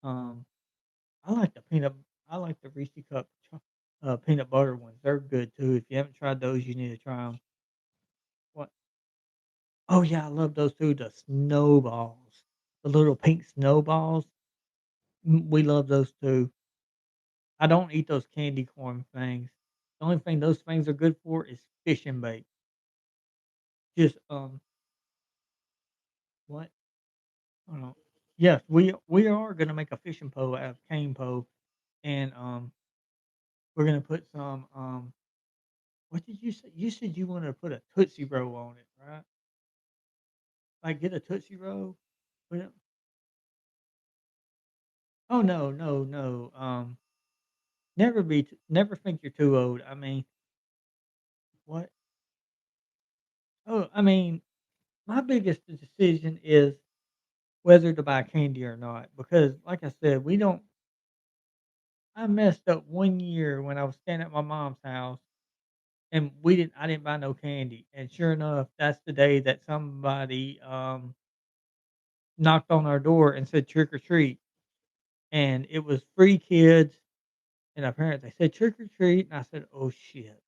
um I like the peanut I like the Reese Cup peanut butter ones. They're good too. If you haven't tried those, you need to try them. What? Oh, yeah, I love those too, the snowballs. The little pink snowballs. We love those too. I don't eat those candy corn things. The only thing those things are good for is fishing bait. Just, what? Hold on. Yes, we are gonna make a fishing pole out of cane pole, and, we're gonna put some, what did you say? You said you wanted to put a Tootsie Roll on it, right? Like, get a Tootsie Roll? Put it Oh, no, no, no, never think you're too old. I mean, what? Oh, I mean, my biggest decision is whether to buy candy or not, because like I said, we don't I messed up one year when I was staying at my mom's house, and I didn't buy no candy, and sure enough, that's the day that somebody, knocked on our door and said, "Trick or treat," and it was 3 kids and our parents. They said, "Trick or treat," and I said, "Oh, shit."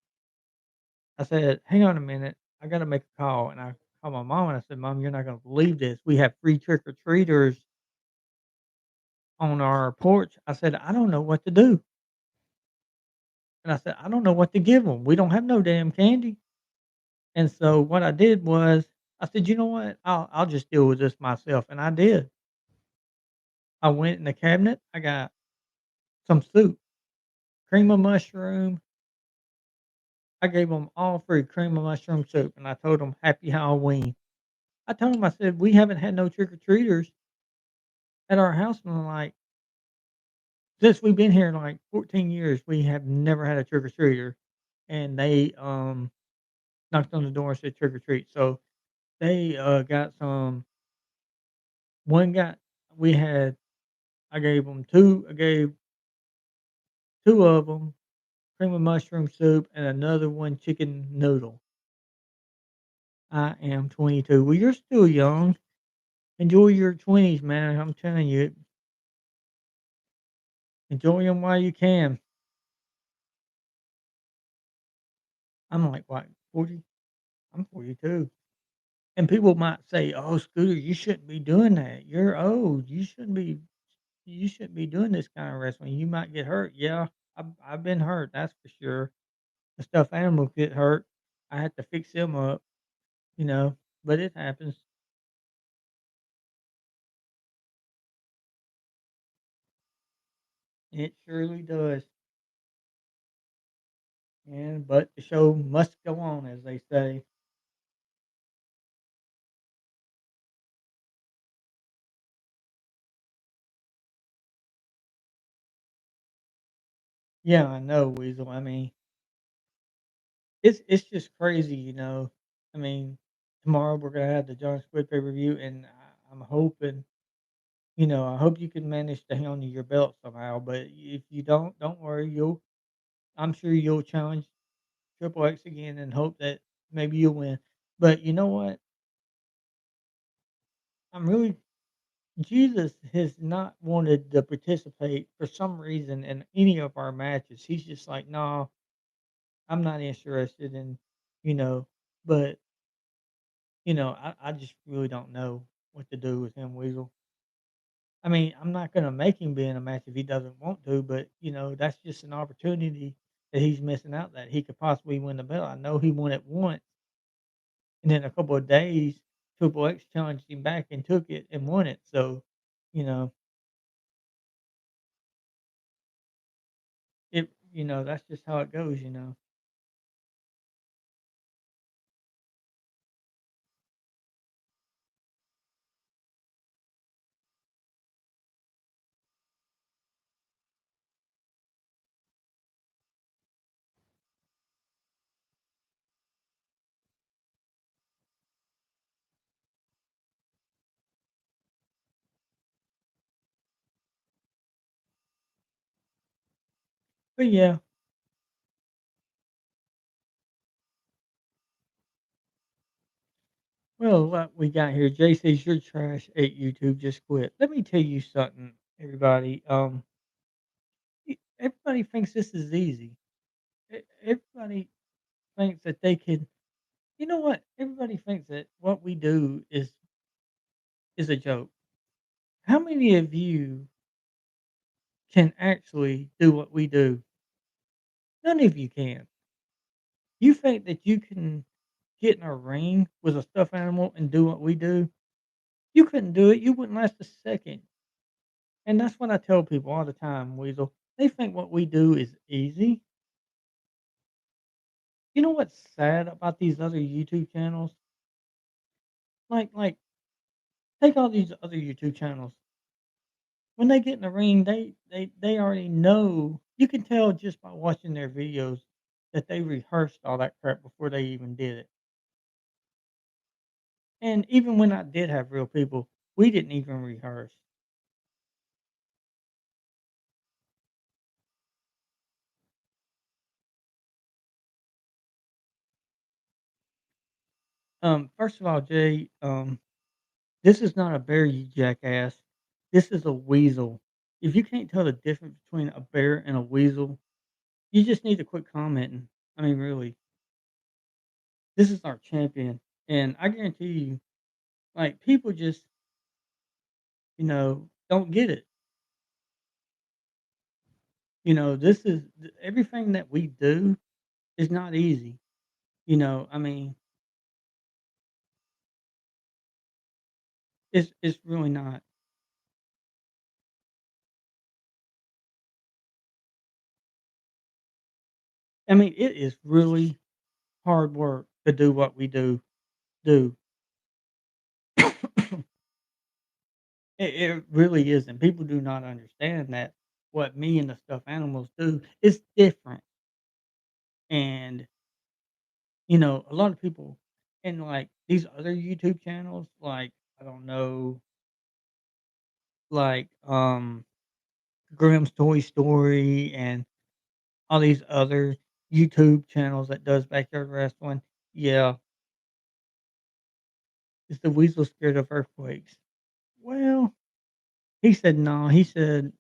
I said, "Hang on a minute, I gotta make a call," and I called my mom and I said, "Mom, you're not gonna believe this. We have 3 trick or treaters on our porch." I said, "I don't know what to do." And I said, "I don't know what to give them. We don't have no damn candy." And so what I did was, I said, "You know what? I'll just deal with this myself," and I did. I went in the cabinet, I got some soup, cream of mushroom. I gave them all free cream of mushroom soup, and I told them, "Happy Halloween." I told them, I said, "We haven't had no trick-or-treaters at our house in, like since we've been here in, like, 14 years, we have never had a trick-or-treater." And they, knocked on the door and said, "Trick or treat." So they, got some one got we had I gave 2 of them cream of mushroom soup and another one chicken noodle. I am 22. Well, you're still young. Enjoy your 20s, man. I'm telling you, enjoy them while you can. I'm like, what, 40? I'm 42. And people might say, "Oh, Scooter, you shouldn't be doing that. You're old. You shouldn't be doing this kind of wrestling. You might get hurt." Yeah, I've been hurt. That's for sure. The stuffed animals get hurt. I had to fix them up, you know, but it happens. It surely does. And but the show must go on, as they say. Yeah, I know, Weasel. I mean, it's just crazy, you know. I mean, tomorrow we're gonna have the John Squid pay per view, and I'm hoping, I hope you can manage to hang on to your belt somehow. But if you don't worry. I'm sure you'll challenge Triple X again and hope that maybe you'll win. But you know what? I'm really Jesus has not wanted to participate for some reason in any of our matches. He's just like, "No, I'm not interested in," you know. But I just really don't know what to do with him, Weasel. I mean, I'm not gonna make him be in a match if he doesn't want to, but that's just an opportunity that he's missing out that he could possibly win the belt. I know he won it once, and then a couple of days, Triple X challenged him back and took it and won it. So, you know, that's just how it goes. But yeah, well, what we got here, Jay says you're trash at YouTube, just quit. Let me tell you something, everybody. Everybody thinks this is easy. Everybody thinks that they can. You know what? Everybody thinks that what we do is a joke. How many of you can actually do what we do? None of you can. You think that you can get in a ring with a stuffed animal and do what we do? You couldn't do it. You wouldn't last a second. And that's what I tell people all the time, Weasel. They think what we do is easy. You know what's sad about these other YouTube channels? Like, take all these other YouTube channels. When they get in the ring, they already know. You can tell just by watching their videos that they rehearsed all that crap before they even did it. And even when I did have real people, we didn't even rehearse. First of all, Jay, this is not a bear, you jackass. This is a weasel. If you can't tell the difference between a bear and a weasel, you just need to quit commenting. I mean, really, this is our champion, and I guarantee you, like people just don't get it. This is everything that we do is not easy. I mean, it's really not. I mean, it is really hard work to do what we do. It really is, and people do not understand that what me and the stuffed animals do is different. And a lot of people and like these other YouTube channels, like I don't know, like Grimm's Toy Story and all these other YouTube channels that does backyard wrestling. Yeah, is the weasel scared of earthquakes? Well, he said no. He said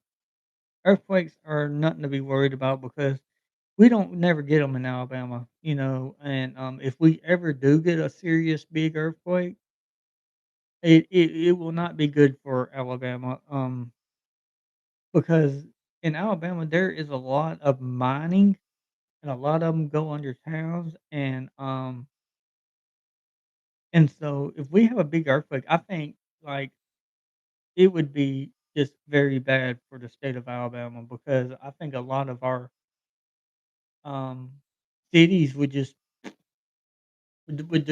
earthquakes are nothing to be worried about because we don't never get them in Alabama. And if we ever do get a serious big earthquake, it will not be good for Alabama. Because in Alabama there is a lot of mining and a lot of them go under towns and so if we have a big earthquake, I think like it would be just very bad for the state of Alabama because I think a lot of our um cities would do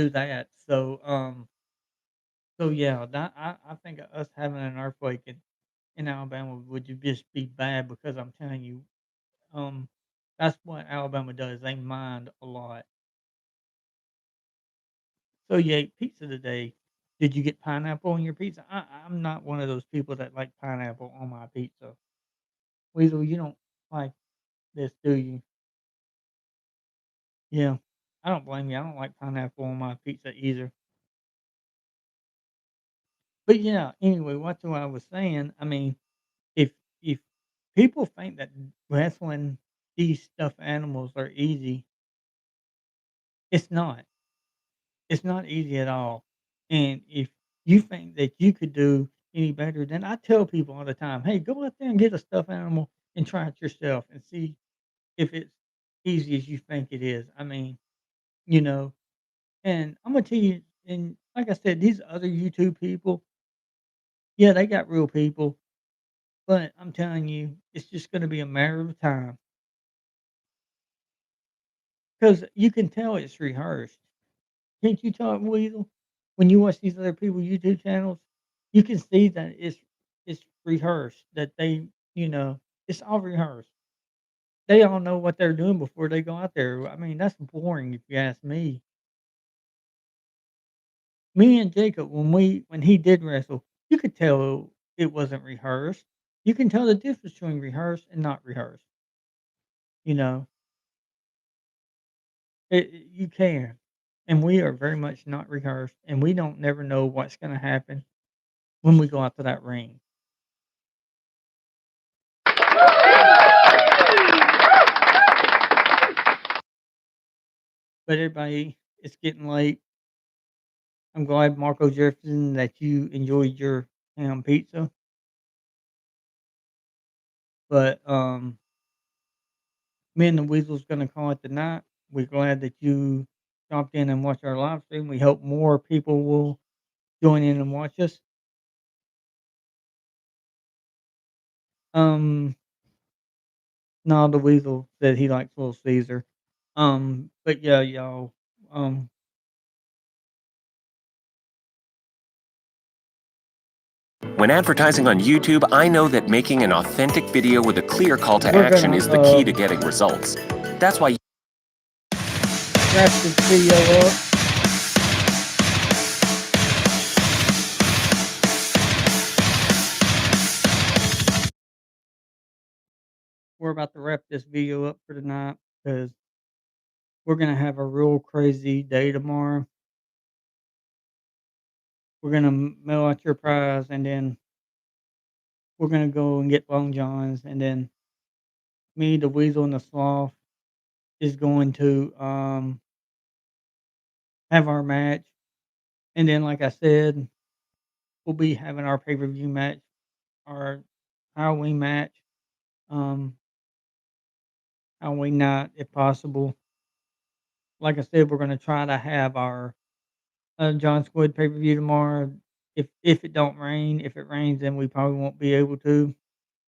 that. So yeah, that I think us having an earthquake in Alabama would just be bad because I'm telling you, um, that's what Alabama does. They mine a lot. So you ate pizza today. Did you get pineapple on your pizza? I'm not one of those people that like pineapple on my pizza. Weasel, you don't like this, do you? Yeah. I don't blame you. I don't like pineapple on my pizza either. But yeah, anyway, what's what I was saying. I mean, if people think that wrestling these stuffed animals are easy, it's not. It's not easy at all. And if you think that you could do any better, then I tell people all the time, hey, go out there and get a stuffed animal and try it yourself and see if it's easy as you think it is. I mean, you know, and I'm gonna tell you, and like I said, these other YouTube people, yeah, they got real people, but I'm telling you, it's just gonna be a matter of time. because you can tell it's rehearsed. Can't you tell it, Weasel? When you watch these other people YouTube channels, you can see that it's rehearsed, that they, you know, it's all rehearsed. They all know what they're doing before they go out there. I mean, that's boring if you ask me. Me and Jacob, when he did wrestle, you could tell it wasn't rehearsed. You can tell the difference between rehearsed and not rehearsed. You know, you can, and we are very much not rehearsed, and we don't never know what's going to happen when we go out to that ring. But everybody, it's getting late. I'm glad, Marco Jefferson, that you enjoyed your ham pizza. But me and the Weasel's gonna call it the night. We're glad that you stopped in and watched our live stream. We hope more people will join in and watch us. Um, no, the Weasel said he likes Little Caesar. But yeah, y'all. Um, When advertising on YouTube, I know that making an authentic video with a clear call to we're action gonna is the key to getting results. That's why wrap this video up. We're about to wrap this video up for tonight because we're gonna have a real crazy day tomorrow. We're gonna mail out your prize, and then we're gonna go and get Long Johns, and then me, the Weasel, and the Sloth is going to have our match, and then, like I said, we'll be having our pay per view match, our Halloween match, um, Halloween night if possible. Like I said, we're gonna try to have our John Squid pay per view tomorrow. If it don't rain, if it rains, then we probably won't be able to.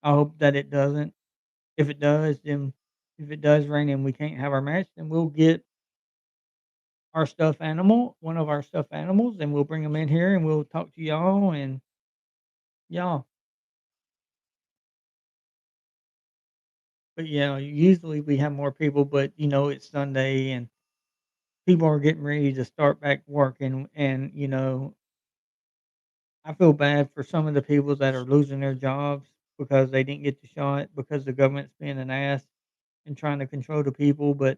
I hope that it doesn't. If it does, then if it does rain and we can't have our match, then we'll get our stuffed animal, one of our stuffed animals, and we'll bring them in here and we'll talk to y'all and y'all. But yeah, usually we have more people, but it's Sunday and people are getting ready to start back working. And I feel bad for some of the people that are losing their jobs because they didn't get the shot because the government's being an ass and trying to control the people. But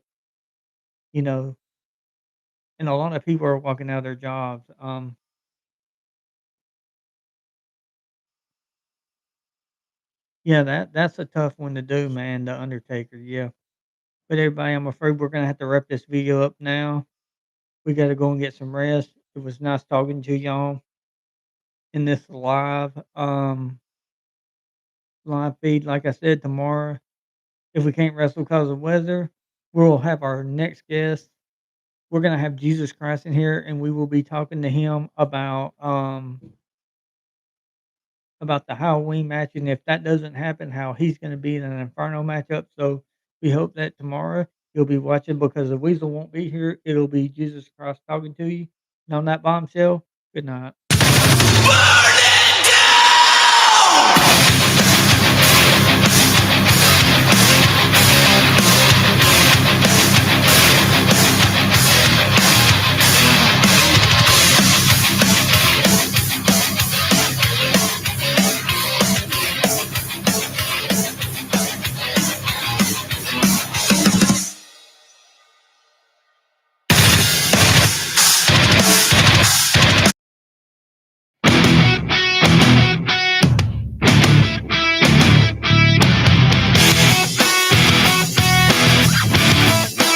you know, and a lot of people are walking out of their jobs. Yeah, that's a tough one to do, man. The Undertaker, yeah. But everybody, I'm afraid we're gonna have to wrap this video up now. We got to go and get some rest. It was nice talking to y'all in this live feed. Like I said, tomorrow, if we can't wrestle because of weather, we'll have our next guest. We're gonna have Jesus Christ in here, and we will be talking to him about the Halloween match, and if that doesn't happen, how he's gonna be in an Inferno matchup. So we hope that tomorrow you'll be watching because the Weasel won't be here. It'll be Jesus Christ talking to you. And on that bombshell, good night. Burn it down!